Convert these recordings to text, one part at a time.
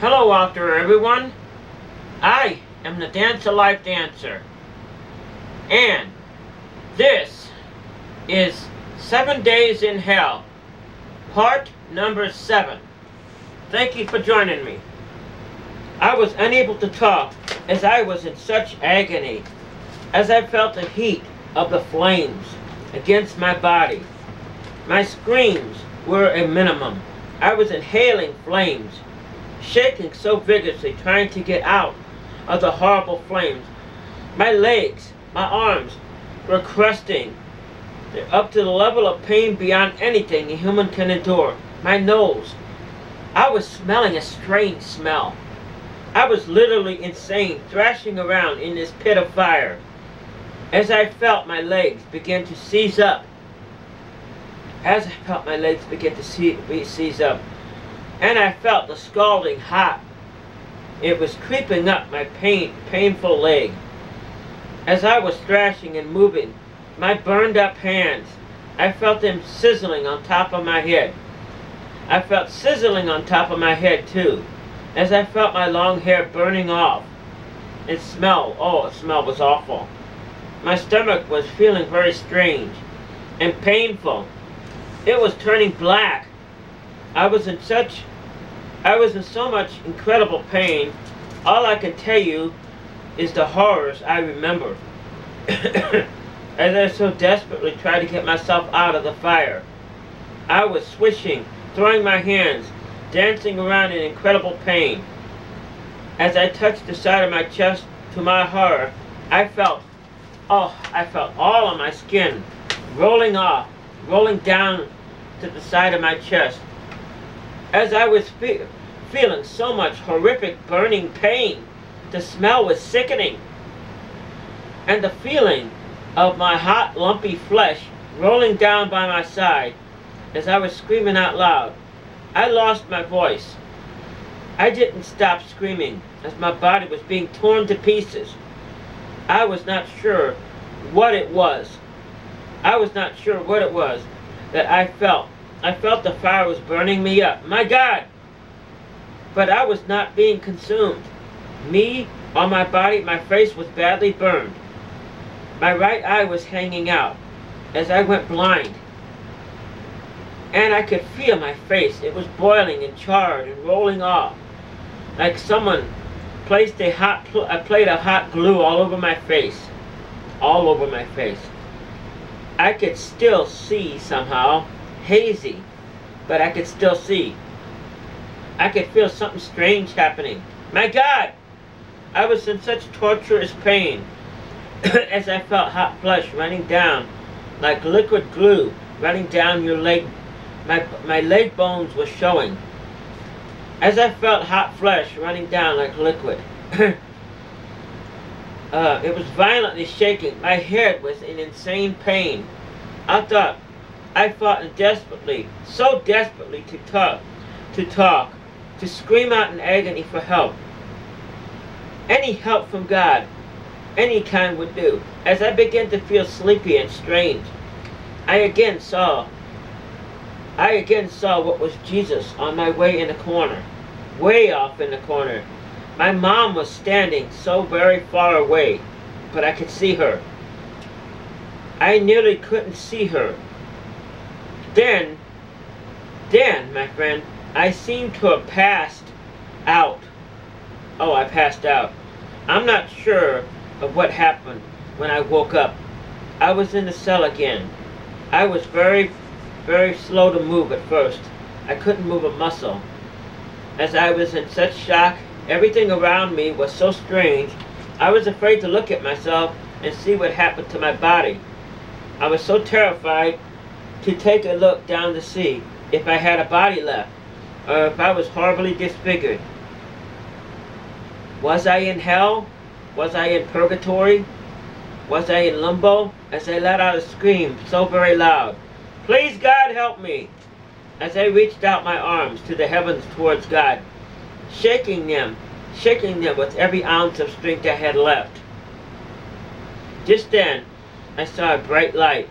Hello out there, everyone. I am the Dance of Life Dancer, and this is 7 Days in Hell, part number 7. Thank you for joining me. I was unable to talk as I was in such agony, as I felt the heat of the flames against my body. My screams were a minimum. I was inhaling flames, shaking so vigorously, trying to get out of the horrible flames. My legs, my arms were crusting up to the level of pain beyond anything a human can endure. My nose, I was smelling a strange smell. I was literally insane, thrashing around in this pit of fire. As I felt my legs begin to seize up, and I felt the scalding hot. It was creeping up my painful leg. As I was thrashing and moving my burned up hands, I felt them sizzling on top of my head. I felt sizzling on top of my head too, as I felt my long hair burning off. It smelled, the smell was awful. My stomach was feeling very strange and painful. It was turning black. I was in so much incredible pain. All I can tell you is the horrors I remember. As I so desperately tried to get myself out of the fire. I was swishing, throwing my hands, dancing around in incredible pain. As I touched the side of my chest, to my horror, I felt all of my skin rolling down to the side of my chest. As I was feeling so much horrific burning pain, the smell was sickening. And the feeling of my hot lumpy flesh rolling down by my side as I was screaming out loud. I lost my voice. I didn't stop screaming as my body was being torn to pieces. I was not sure what it was. That I felt. I felt the fire was burning me up. My God! But I was not being consumed. Me, on my body, my face was badly burned. My right eye was hanging out as I went blind. And I could feel my face. It was boiling and charred and rolling off, like someone placed a plate of hot glue all over my face. All over my face. I could still see somehow, hazy, but I could still see. I could feel something strange happening. My God! I was in such torturous pain as I felt hot flesh running down like liquid glue running down your leg. My leg bones were showing. As I felt hot flesh running down like liquid. It was violently shaking. My head was in insane pain. I fought desperately, so desperately to talk, to scream out in agony for help. Any help from God, any kind would do. As I began to feel sleepy and strange, I again saw what was Jesus on my way in the corner, way off in the corner. My mom was standing so very far away, but I could see her. I nearly couldn't see her. Then, my friend, I seemed to have passed out. Oh, I passed out. I'm not sure of what happened when I woke up. I was in the cell again. I was very, very slow to move at first. I couldn't move a muscle. As I was in such shock, everything around me was so strange, I was afraid to look at myself and see what happened to my body. I was so terrified to take a look down to see if I had a body left, or if I was horribly disfigured. Was I in hell? Was I in purgatory? Was I in limbo? As I let out a scream so very loud. Please God help me! As I reached out my arms to the heavens towards God, shaking them with every ounce of strength I had left. Just then, I saw a bright light,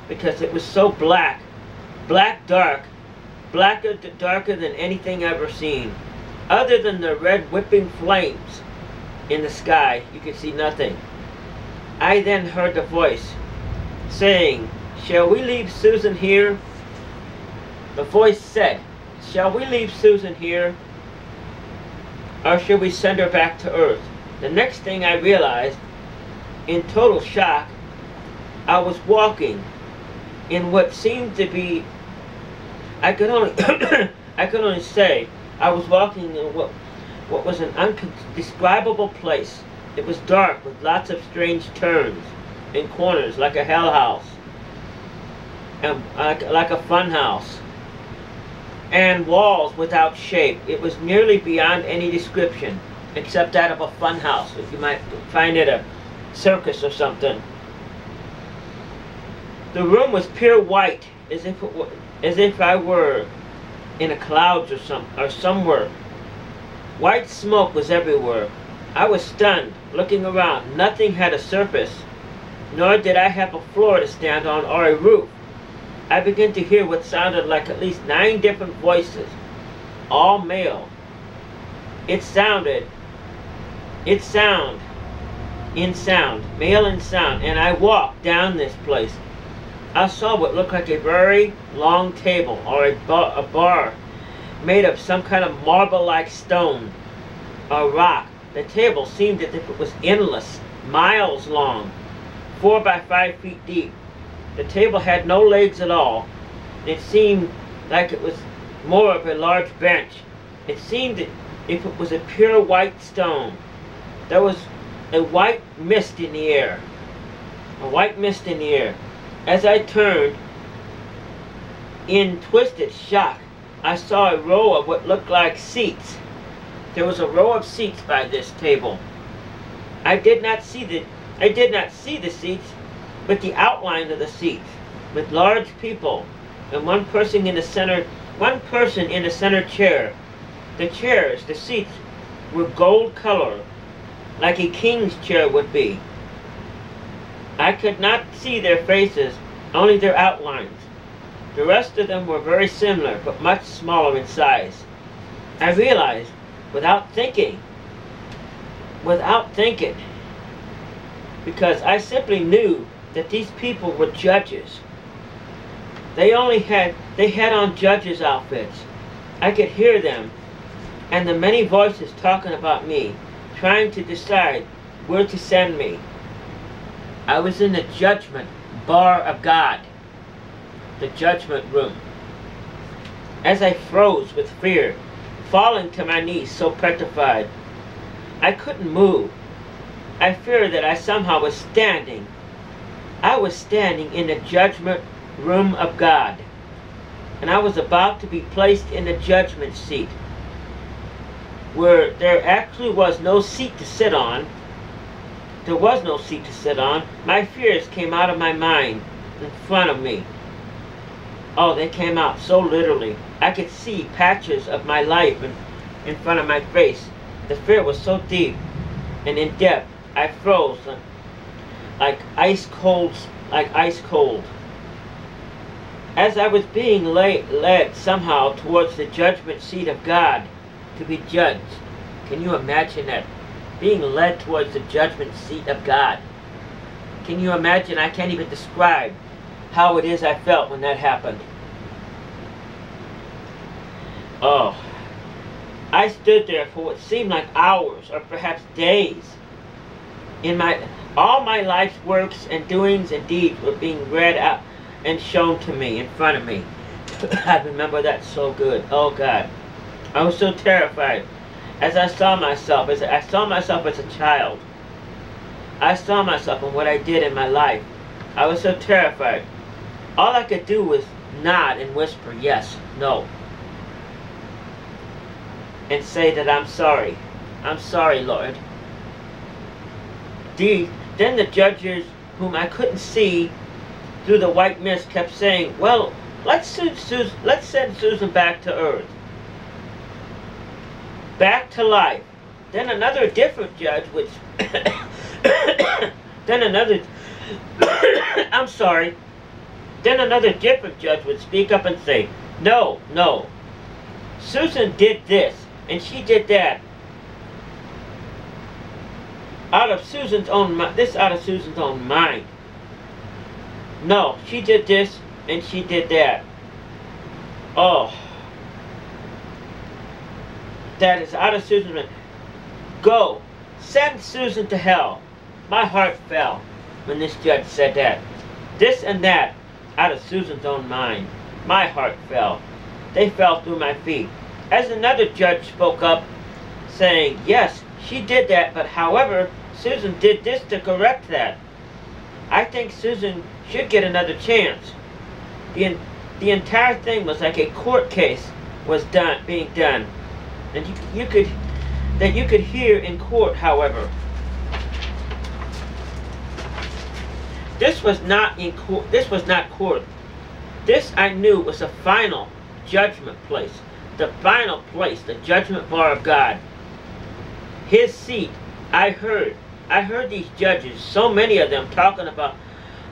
because it was so darker than anything I've ever seen. Other than the red whipping flames in the sky, you could see nothing. I then heard the voice saying, "Shall we leave Susan here?" The voice said, "Shall we leave Susan here? Or should we send her back to Earth?" The next thing I realized, in total shock, I was walking in what seemed to be, I could only I could only say I was walking in what was an indescribable place. It was dark with lots of strange turns and corners, like a hell house, and like a fun house, and walls without shape. It was nearly beyond any description, except that of a fun house, if you might find it a circus or something. The room was pure white, as if I were in a clouds or somewhere. White smoke was everywhere. I was stunned, looking around. Nothing had a surface, nor did I have a floor to stand on or a roof. I began to hear what sounded like at least 9 different voices, all male. Male in sound, and I walked down this place. I saw what looked like a very long table or a bar made of some kind of marble-like stone or rock. The table seemed as if it was endless, miles long, 4 by 5 feet deep. The table had no legs at all. It seemed like it was more of a large bench. It seemed as if it was a pure white stone. There was a white mist in the air. A white mist in the air. As I turned, in twisted shock, I saw a row of what looked like seats. There was a row of seats by this table. I did not see the seats, but the outline of the seats, with large people, and one person in the center chair. The seats were gold color, like a king's chair would be. I could not see their faces, only their outlines. The rest of them were very similar, but much smaller in size. I realized, without thinking, because I simply knew that these people were judges. They had on judges' outfits. I could hear them, and the many voices talking about me, trying to decide where to send me. I was in the Judgment bar of God, the Judgment room. As I froze with fear, falling to my knees so petrified, I couldn't move. I feared that I somehow was standing. I was standing in the Judgment room of God, and I was about to be placed in the judgment seat, where there actually was no seat to sit on. There was no seat to sit on. My fears came out of my mind in front of me. Oh, they came out so literally. I could see patches of my life in front of my face. The fear was so deep and in depth, I froze like ice cold. As I was being led somehow towards the judgment seat of God to be judged. Can you imagine that? Being led towards the judgment seat of God. Can you imagine? I can't even describe how it is I felt when that happened. Oh, I stood there for what seemed like hours or perhaps days. All my life's works and doings and deeds were being read out and shown to me in front of me. I remember that so good. Oh God, I was so terrified as I saw myself as a child. I saw myself and what I did in my life. I was so terrified. All I could do was nod and whisper yes, no, and say that I'm sorry. I'm sorry, Lord. Then the judges, whom I couldn't see through the white mist, kept saying, well, let's send Susan back to Earth. Back to life. Then another different judge would Then another different judge would speak up and say, no, Susan did this, And she did that out of Susan's own mind. This out of Susan's own mind. No, she did this and she did that. Oh. That is out of Susan's mind. Go. Send Susan to hell. My heart fell when this judge said that. This and that out of Susan's own mind. My heart fell. They fell through my feet. As another judge spoke up, saying, yes, she did that, but however, Susan did this to correct that. I think Susan should get another chance. The entire thing was like a court case was being done. And you could hear in court, however. This was not in court. This was not court. This I knew was the final judgment place. The final place, the judgment bar of God. His seat. I heard these judges, so many of them, talking about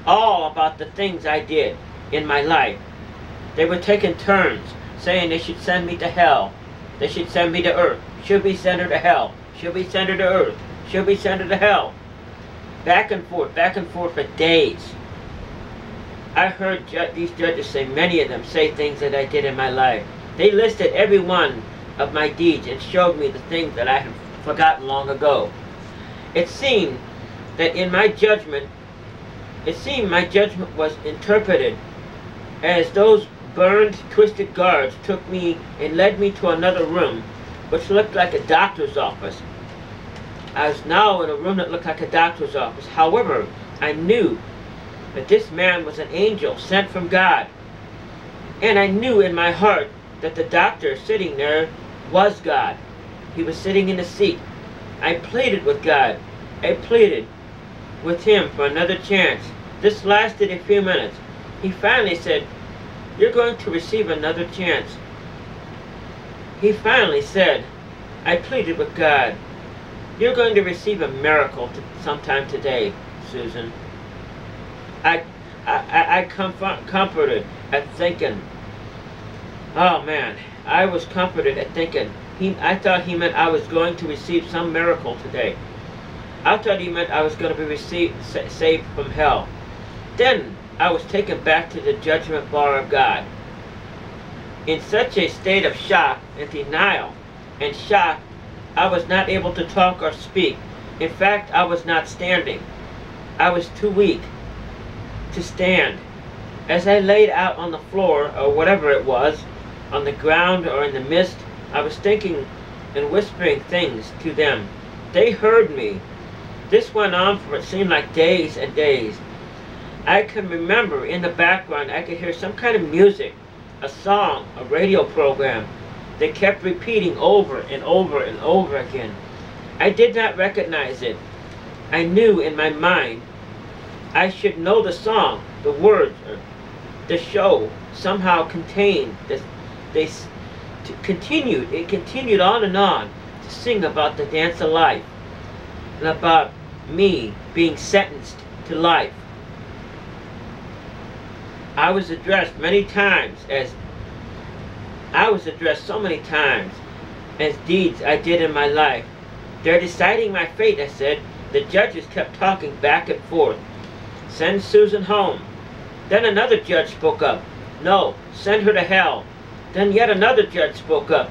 all about the things I did in my life. They were taking turns, saying they should send me to hell. They should send me to earth. Should we send her to hell? Should we send her to earth? Should we send her to hell? Back and forth for days. I heard these judges say, many of them say things that I did in my life. They listed every one of my deeds and showed me the things that I had forgotten long ago. It seemed that in my judgment, my judgment was interpreted as those burned, twisted guards took me and led me to another room, which looked like a doctor's office. I was now in a room that looked like a doctor's office. However, I knew that this man was an angel sent from God. And I knew in my heart that the doctor sitting there was God. He was sitting in the seat. I pleaded with God. I pleaded with him for another chance. This lasted a few minutes. He finally said, you're going to receive another chance. He finally said, I pleaded with God, you're going to receive a miracle sometime today, Susan. I comforted at thinking, oh man, I was comforted at thinking, I thought he meant I was going to receive some miracle today. I thought he meant I was going to be saved from hell. Then I was taken back to the judgment bar of God. In such a state of shock and denial and shock, I was not able to talk or speak. In fact, I was not standing. I was too weak to stand. As I laid out on the floor, or whatever it was, on the ground or in the mist, I was thinking and whispering things to them. They heard me. This went on for it seemed like days and days. I can remember in the background I could hear some kind of music, a song, a radio program. They kept repeating over and over and over again. I did not recognize it. I knew in my mind I should know the song, the words, the show somehow contained this. It continued on and on to sing about the dance of life and about me being sentenced to life. I was addressed so many times as deeds I did in my life. They're deciding my fate, I said. The judges kept talking back and forth. Send Susan home. Then another judge spoke up. No, send her to hell. Then yet another judge spoke up.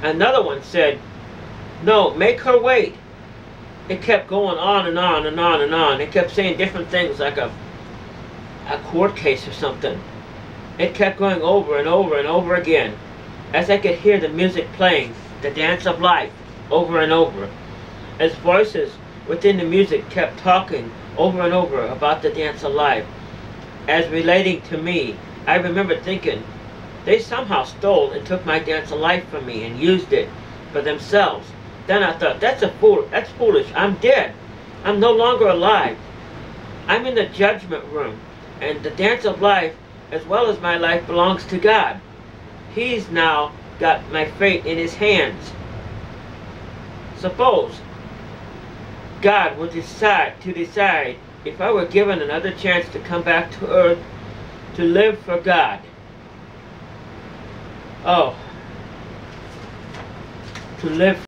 Another one said, no, make her wait. It kept going on and on and on and on. It kept saying different things like a court case or something. It kept going over and over and over again, as I could hear the music playing, the dance of life, over and over. As voices within the music kept talking over and over about the dance of life, as relating to me, I remember thinking, they somehow stole and took my dance of life from me and used it for themselves. Then I thought, that's foolish. I'm dead. I'm no longer alive. I'm in the judgment room, and the dance of life, as well as my life, belongs to God. He's now got my fate in his hands. Suppose God would decide if I were given another chance to come back to earth to live for God. Oh, to live